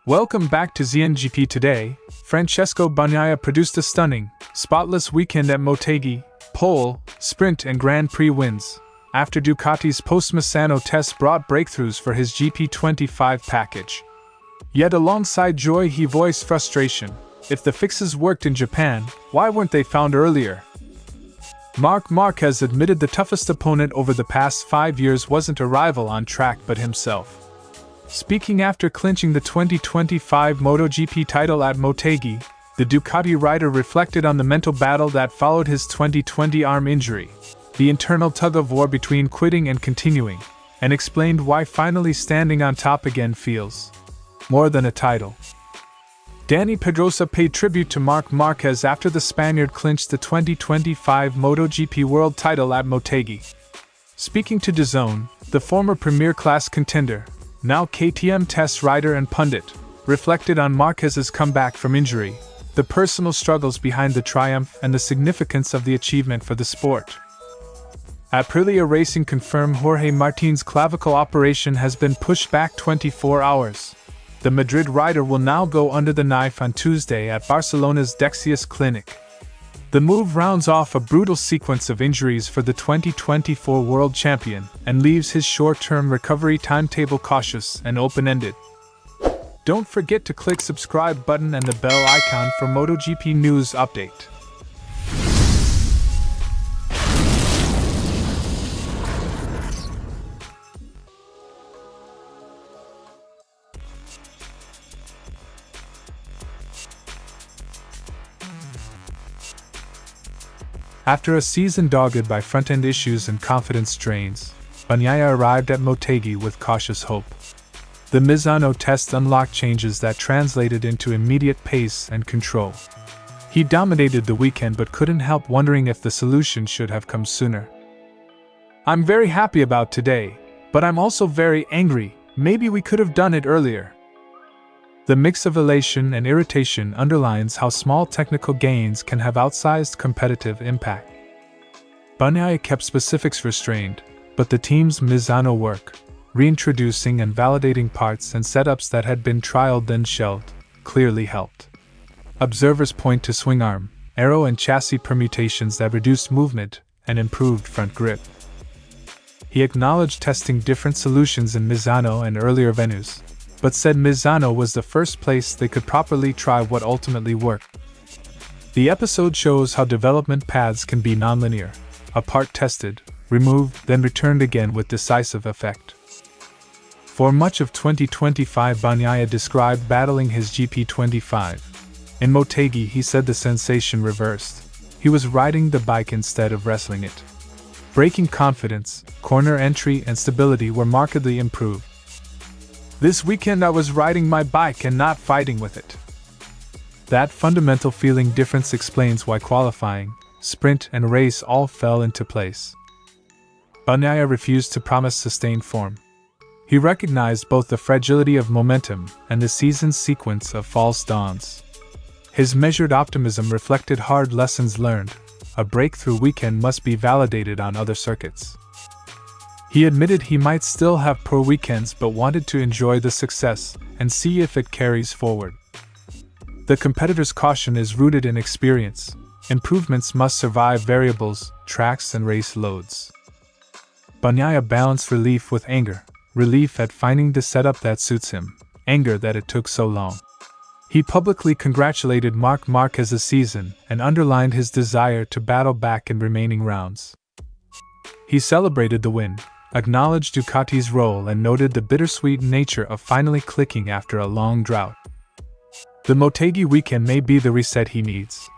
Welcome back to ZNGP Today. Francesco Bagnaia produced a stunning, spotless weekend at Motegi, pole, sprint and Grand Prix wins, after Ducati's post-Misano test brought breakthroughs for his GP25 package. Yet alongside joy he voiced frustration. If the fixes worked in Japan, why weren't they found earlier? Marc Márquez admitted the toughest opponent over the past 5 years wasn't a rival on track but himself. Speaking after clinching the 2025 MotoGP title at Motegi, the Ducati rider reflected on the mental battle that followed his 2020 arm injury, the internal tug-of-war between quitting and continuing, and explained why finally standing on top again feels more than a title. Dani Pedrosa paid tribute to Marc Márquez after the Spaniard clinched the 2025 MotoGP world title at Motegi. Speaking to DAZN, the former Premier Class contender, now KTM test rider and pundit, reflected on Marquez's comeback from injury, the personal struggles behind the triumph and the significance of the achievement for the sport. Aprilia Racing confirmed Jorge Martin's clavicle operation has been pushed back 24 hours. The Madrid rider will now go under the knife on Tuesday at Barcelona's Dexius Clinic. The move rounds off a brutal sequence of injuries for the 2024 world champion and leaves his short-term recovery timetable cautious and open-ended. Don't forget to click subscribe button and the bell icon for MotoGP news update. After a season dogged by front-end issues and confidence strains, Bagnaia arrived at Motegi with cautious hope. The Misano test unlocked changes that translated into immediate pace and control. He dominated the weekend but couldn't help wondering if the solution should have come sooner. "I'm very happy about today, but I'm also very angry. Maybe we could have done it earlier." The mix of elation and irritation underlines how small technical gains can have outsized competitive impact. Bagnaia kept specifics restrained, but the team's Misano work, reintroducing and validating parts and setups that had been trialed then shelved, clearly helped. Observers point to swing arm, aero and chassis permutations that reduced movement and improved front grip. He acknowledged testing different solutions in Misano and earlier venues, but said Misano was the first place they could properly try what ultimately worked. The episode shows how development paths can be nonlinear, a part tested, removed, then returned again with decisive effect. For much of 2025, Bagnaia described battling his GP25. In Motegi, he said the sensation reversed. He was riding the bike instead of wrestling it. Braking confidence, corner entry and stability were markedly improved. "This weekend I was riding my bike and not fighting with it." That fundamental feeling difference explains why qualifying, sprint and race all fell into place. Bagnaia refused to promise sustained form. He recognized both the fragility of momentum and the season's sequence of false dawns. His measured optimism reflected hard lessons learned. A breakthrough weekend must be validated on other circuits. He admitted he might still have poor weekends but wanted to enjoy the success and see if it carries forward. The competitor's caution is rooted in experience. Improvements must survive variables, tracks and race loads. Bagnaia balanced relief with anger, relief at finding the setup that suits him, anger that it took so long. He publicly congratulated Marc Márquez's season and underlined his desire to battle back in remaining rounds. He celebrated the win, acknowledged Ducati's role and noted the bittersweet nature of finally clicking after a long drought. The Motegi weekend may be the reset he needs,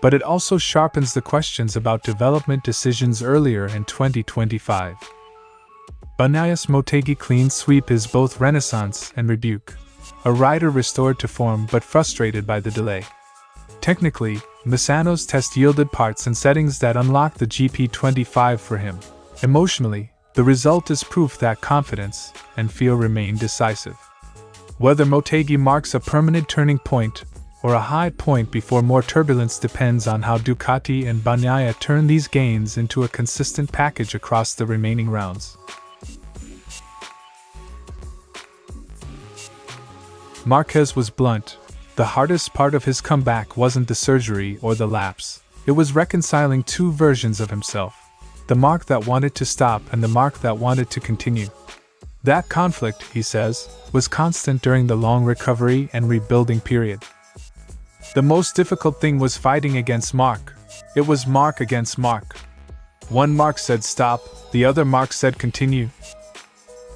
but it also sharpens the questions about development decisions earlier in 2025. Bagnaia's Motegi clean sweep is both renaissance and rebuke. A rider restored to form but frustrated by the delay. Technically, Misano's test yielded parts and settings that unlocked the GP25 for him. Emotionally, the result is proof that confidence and feel remain decisive. Whether Motegi marks a permanent turning point or a high point before more turbulence depends on how Ducati and Bagnaia turn these gains into a consistent package across the remaining rounds. Marquez was blunt. The hardest part of his comeback wasn't the surgery or the lapse. It was reconciling two versions of himself. The Marc that wanted to stop and the Marc that wanted to continue. That conflict, he says, was constant during the long recovery and rebuilding period. The most difficult thing was fighting against Marc. It was Marc against Marc. One Marc said stop, the other Marc said continue.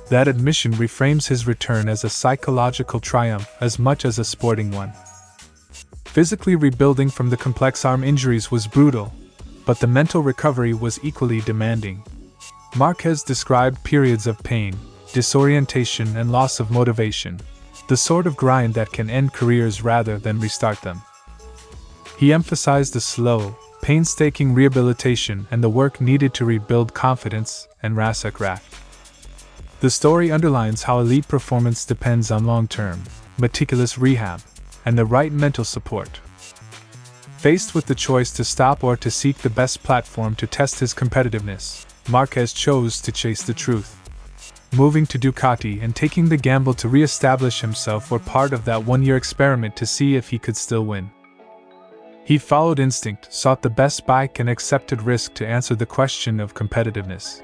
That admission reframes his return as a psychological triumph as much as a sporting one. Physically rebuilding from the complex arm injuries was brutal, but the mental recovery was equally demanding. Marquez described periods of pain, disorientation, and loss of motivation, the sort of grind that can end careers rather than restart them. He emphasized the slow, painstaking rehabilitation and the work needed to rebuild confidence and rasak. The story underlines how elite performance depends on long-term, meticulous rehab, and the right mental support. Faced with the choice to stop or to seek the best platform to test his competitiveness, Marquez chose to chase the truth. Moving to Ducati and taking the gamble to re-establish himself were part of that one-year experiment to see if he could still win. He followed instinct, sought the best bike, and accepted risk to answer the question of competitiveness.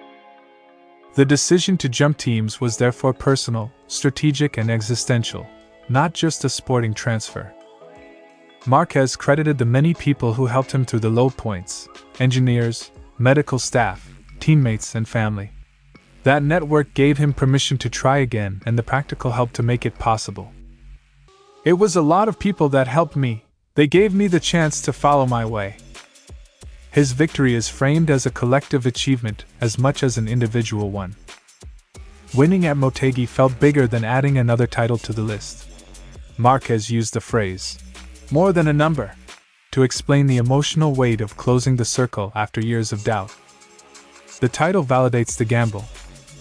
The decision to jump teams was therefore personal, strategic, and existential, not just a sporting transfer. Marquez credited the many people who helped him through the low points: engineers, medical staff, teammates, and family. That network gave him permission to try again and the practical help to make it possible. It was a lot of people that helped me. They gave me the chance to follow my way. His victory is framed as a collective achievement as much as an individual one. Winning at Motegi felt bigger than adding another title to the list. Marquez used the phrase, "more than a number," to explain the emotional weight of closing the circle after years of doubt. The title validates the gamble,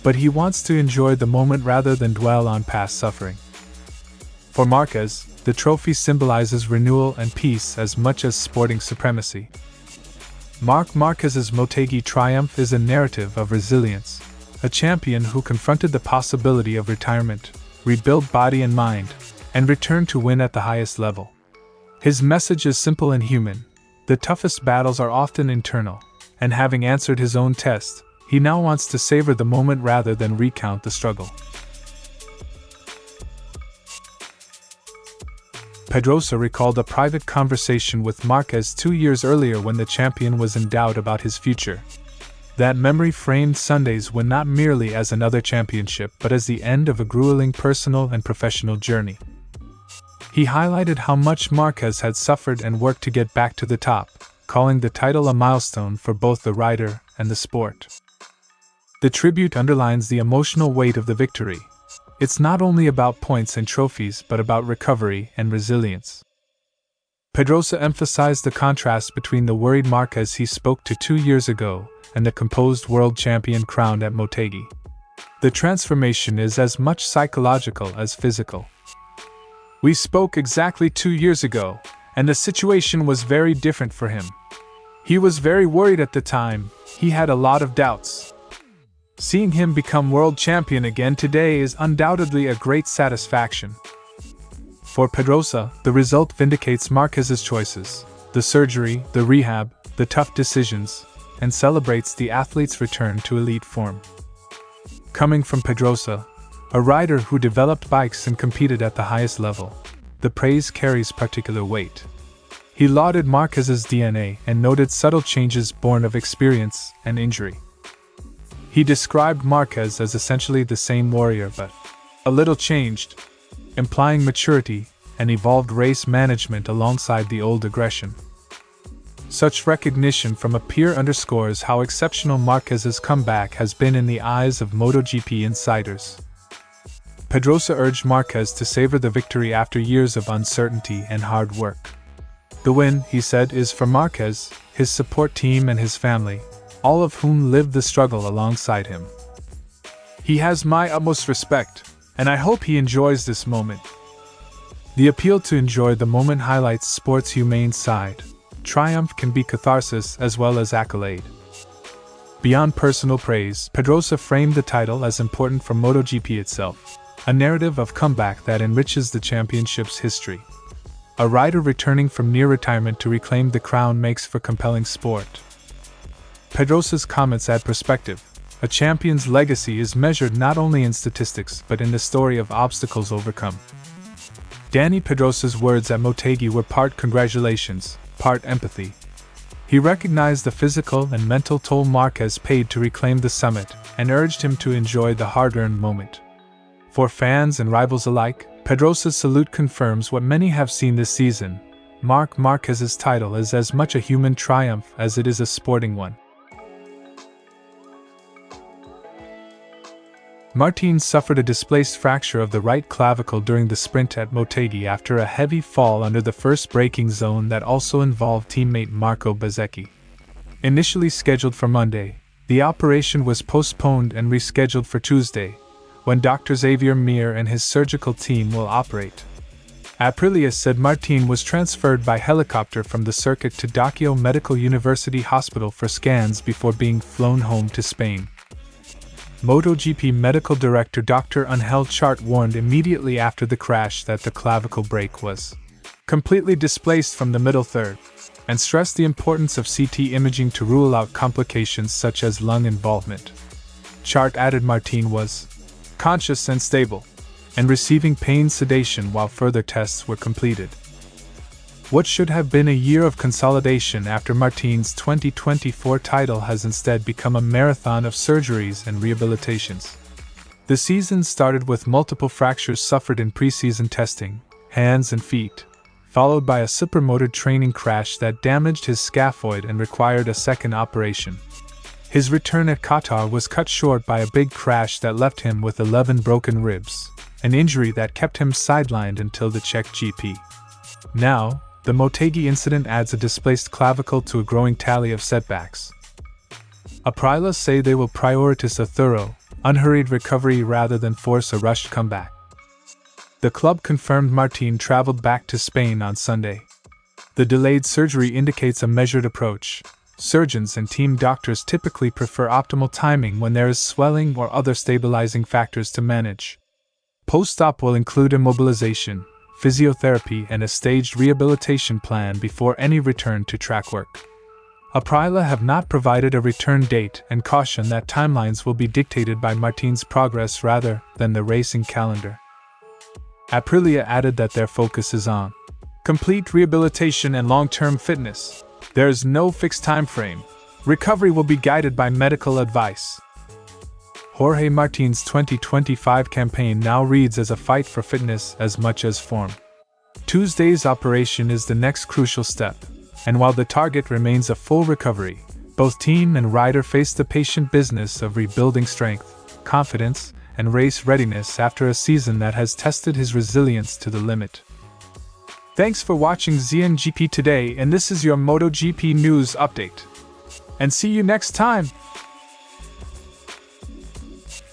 but he wants to enjoy the moment rather than dwell on past suffering. For Marquez, the trophy symbolizes renewal and peace as much as sporting supremacy. Marc Márquez's Motegi triumph is a narrative of resilience, a champion who confronted the possibility of retirement, rebuilt body and mind, and returned to win at the highest level. His message is simple and human. The toughest battles are often internal, and having answered his own test, he now wants to savor the moment rather than recount the struggle. Pedrosa recalled a private conversation with Marquez 2 years earlier when the champion was in doubt about his future. That memory framed Sundays when not merely as another championship but as the end of a grueling personal and professional journey. He highlighted how much Marquez had suffered and worked to get back to the top, calling the title a milestone for both the rider and the sport. The tribute underlines the emotional weight of the victory. It's not only about points and trophies but about recovery and resilience. Pedrosa emphasized the contrast between the worried Marquez he spoke to 2 years ago and the composed world champion crowned at Motegi. The transformation is as much psychological as physical. "We spoke exactly 2 years ago, and the situation was very different for him. He was very worried at the time, he had a lot of doubts. Seeing him become world champion again today is undoubtedly a great satisfaction." For Pedrosa, the result vindicates Marquez's choices, the surgery, the rehab, the tough decisions, and celebrates the athlete's return to elite form. Coming from Pedrosa, a rider who developed bikes and competed at the highest level, the praise carries particular weight. He lauded Marquez's DNA and noted subtle changes born of experience and injury. He described Marquez as essentially the same warrior but a little changed, implying maturity and evolved race management alongside the old aggression. Such recognition from a peer underscores how exceptional Marquez's comeback has been in the eyes of MotoGP insiders. Pedrosa urged Marquez to savor the victory after years of uncertainty and hard work. The win, he said, is for Marquez, his support team and his family, all of whom lived the struggle alongside him. "He has my utmost respect, and I hope he enjoys this moment." The appeal to enjoy the moment highlights sport's humane side. Triumph can be catharsis as well as accolade. Beyond personal praise, Pedrosa framed the title as important for MotoGP itself. a narrative of comeback that enriches the championship's history. A rider returning from near retirement to reclaim the crown makes for compelling sport. Pedrosa's comments add perspective. A champion's legacy is measured not only in statistics but in the story of obstacles overcome. Dani Pedrosa's words at Motegi were part congratulations, part empathy. He recognized the physical and mental toll Marquez paid to reclaim the summit and urged him to enjoy the hard-earned moment. For fans and rivals alike, Pedrosa's salute confirms what many have seen this season. Marc Márquez's title is as much a human triumph as it is a sporting one. Martin suffered a displaced fracture of the right clavicle during the sprint at Motegi after a heavy fall under the first braking zone that also involved teammate Marco Bezzecchi. Initially scheduled for Monday, the operation was postponed and rescheduled for Tuesday, when Dr. Xavier Mir and his surgical team will operate. Aprilia said Martin was transferred by helicopter from the circuit to Tokyo Medical University Hospital for scans before being flown home to Spain. MotoGP Medical Director Dr. Angel Chart warned immediately after the crash that the clavicle brake was completely displaced from the middle third, and stressed the importance of CT imaging to rule out complications such as lung involvement. Chart added Martin was conscious and stable, and receiving pain sedation while further tests were completed. What should have been a year of consolidation after Martin's 2024 title has instead become a marathon of surgeries and rehabilitations. The season started with multiple fractures suffered in preseason testing, hands and feet, followed by a supermotor training crash that damaged his scaphoid and required a second operation. His return at Qatar was cut short by a big crash that left him with 11 broken ribs, an injury that kept him sidelined until the Czech GP. Now, the Motegi incident adds a displaced clavicle to a growing tally of setbacks. Aprilia say they will prioritize a thorough, unhurried recovery rather than force a rushed comeback. The club confirmed Martin traveled back to Spain on Sunday. The delayed surgery indicates a measured approach. Surgeons and team doctors typically prefer optimal timing when there is swelling or other stabilizing factors to manage. Post-op will include immobilization, physiotherapy and a staged rehabilitation plan before any return to track work. Aprilia have not provided a return date and caution that timelines will be dictated by Martin's progress rather than the racing calendar. Aprilia added that their focus is on complete rehabilitation and long-term fitness. There is no fixed time frame. Recovery will be guided by medical advice. Jorge Martin's 2025 campaign now reads as a fight for fitness as much as form. Tuesday's operation is the next crucial step, and while the target remains a full recovery, both team and rider face the patient business of rebuilding strength, confidence, and race readiness after a season that has tested his resilience to the limit. Thanks for watching ZNGP Today, and this is your MotoGP news update. And see you next time!